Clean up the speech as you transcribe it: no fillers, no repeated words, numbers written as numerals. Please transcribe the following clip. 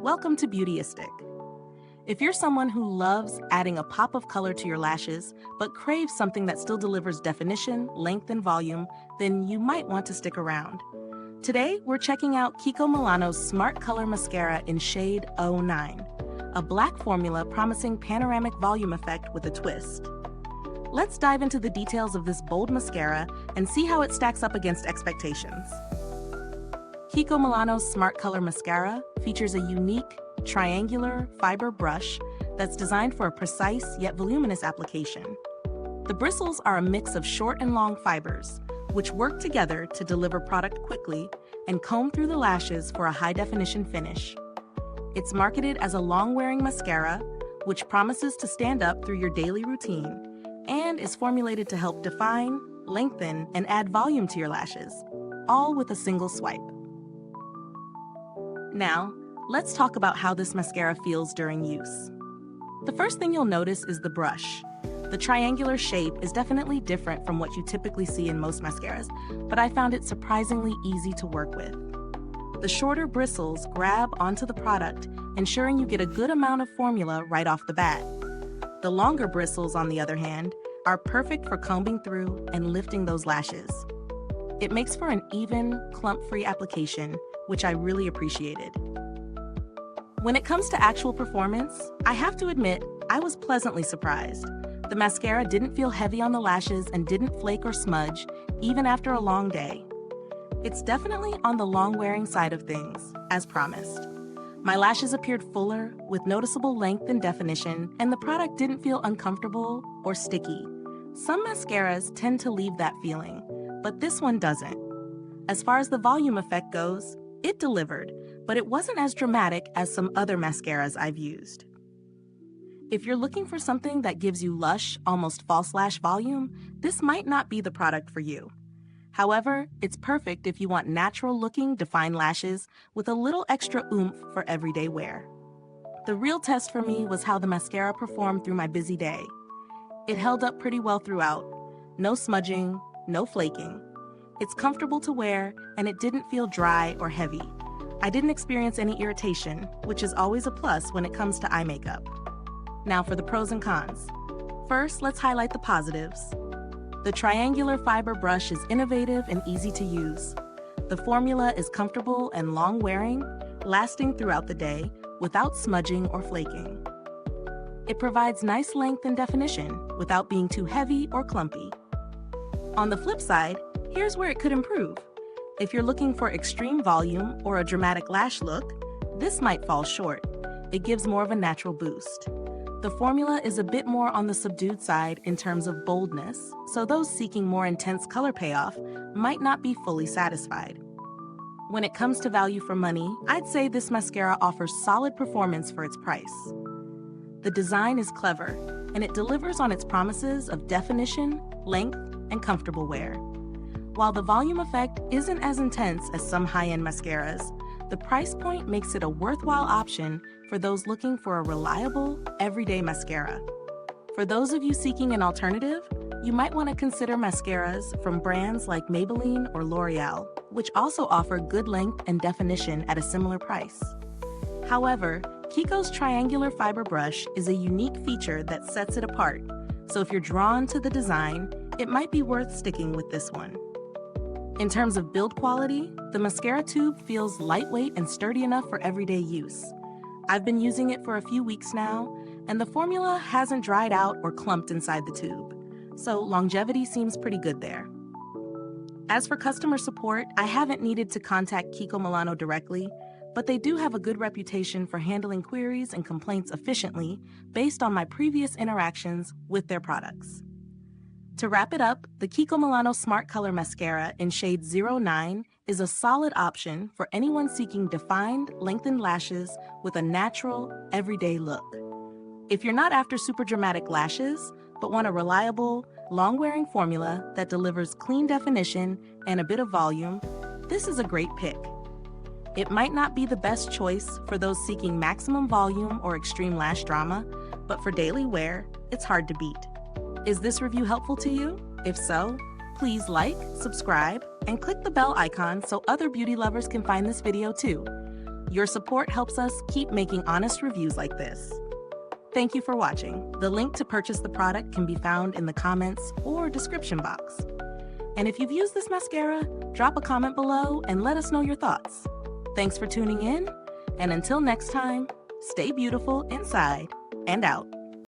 Welcome to Beautyistic. If you're someone who loves adding a pop of color to your lashes, but craves something that still delivers definition, length, and volume, then you might want to stick around. Today, we're checking out KIKO Milano's Smart Color Mascara in shade 09, a black formula promising panoramic volume effect with a twist. Let's dive into the details of this bold mascara and see how it stacks up against expectations. KIKO Milano's Smart Color Mascara features a unique, triangular fiber brush that's designed for a precise yet voluminous application. The bristles are a mix of short and long fibers, which work together to deliver product quickly and comb through the lashes for a high-definition finish. It's marketed as a long-wearing mascara, which promises to stand up through your daily routine, and is formulated to help define, lengthen, and add volume to your lashes, all with a single swipe. Now, let's talk about how this mascara feels during use. The first thing you'll notice is the brush. The triangular shape is definitely different from what you typically see in most mascaras, but I found it surprisingly easy to work with. The shorter bristles grab onto the product, ensuring you get a good amount of formula right off the bat. The longer bristles, on the other hand, are perfect for combing through and lifting those lashes. It makes for an even, clump-free application, which I really appreciated. When it comes to actual performance, I have to admit, I was pleasantly surprised. The mascara didn't feel heavy on the lashes and didn't flake or smudge, even after a long day. It's definitely on the long-wearing side of things, as promised. My lashes appeared fuller, with noticeable length and definition, and the product didn't feel uncomfortable or sticky. Some mascaras tend to leave that feeling, but this one doesn't. As far as the volume effect goes, it delivered, but it wasn't as dramatic as some other mascaras I've used. If you're looking for something that gives you lush, almost false lash volume, this might not be the product for you. However, it's perfect if you want natural-looking, defined lashes with a little extra oomph for everyday wear. The real test for me was how the mascara performed through my busy day. It held up pretty well throughout. No smudging, no flaking. It's comfortable to wear, and it didn't feel dry or heavy. I didn't experience any irritation, which is always a plus when it comes to eye makeup. Now for the pros and cons. First, let's highlight the positives. The triangular fiber brush is innovative and easy to use. The formula is comfortable and long-wearing, lasting throughout the day without smudging or flaking. It provides nice length and definition without being too heavy or clumpy. On the flip side, here's where it could improve. If you're looking for extreme volume or a dramatic lash look, this might fall short. It gives more of a natural boost. The formula is a bit more on the subdued side in terms of boldness, so those seeking more intense color payoff might not be fully satisfied. When it comes to value for money, I'd say this mascara offers solid performance for its price. The design is clever, and it delivers on its promises of definition, length, and comfortable wear. While the volume effect isn't as intense as some high-end mascaras, the price point makes it a worthwhile option for those looking for a reliable, everyday mascara. For those of you seeking an alternative, you might want to consider mascaras from brands like Maybelline or L'Oreal, which also offer good length and definition at a similar price. However, KIKO's triangular fiber brush is a unique feature that sets it apart, so if you're drawn to the design, it might be worth sticking with this one. In terms of build quality, the mascara tube feels lightweight and sturdy enough for everyday use. I've been using it for a few weeks now, and the formula hasn't dried out or clumped inside the tube, so longevity seems pretty good there. As for customer support, I haven't needed to contact KIKO Milano directly, but they do have a good reputation for handling queries and complaints efficiently based on my previous interactions with their products. To wrap it up, the KIKO Milano Smart Color Mascara in shade 09 is a solid option for anyone seeking defined, lengthened lashes with a natural, everyday look. If you're not after super dramatic lashes, but want a reliable, long-wearing formula that delivers clean definition and a bit of volume, this is a great pick. It might not be the best choice for those seeking maximum volume or extreme lash drama, but for daily wear, it's hard to beat. Is this review helpful to you? If so, please like, subscribe, and click the bell icon so other beauty lovers can find this video too. Your support helps us keep making honest reviews like this. Thank you for watching. The link to purchase the product can be found in the comments or description box. And if you've used this mascara, drop a comment below and let us know your thoughts. Thanks for tuning in, and until next time, stay beautiful inside and out.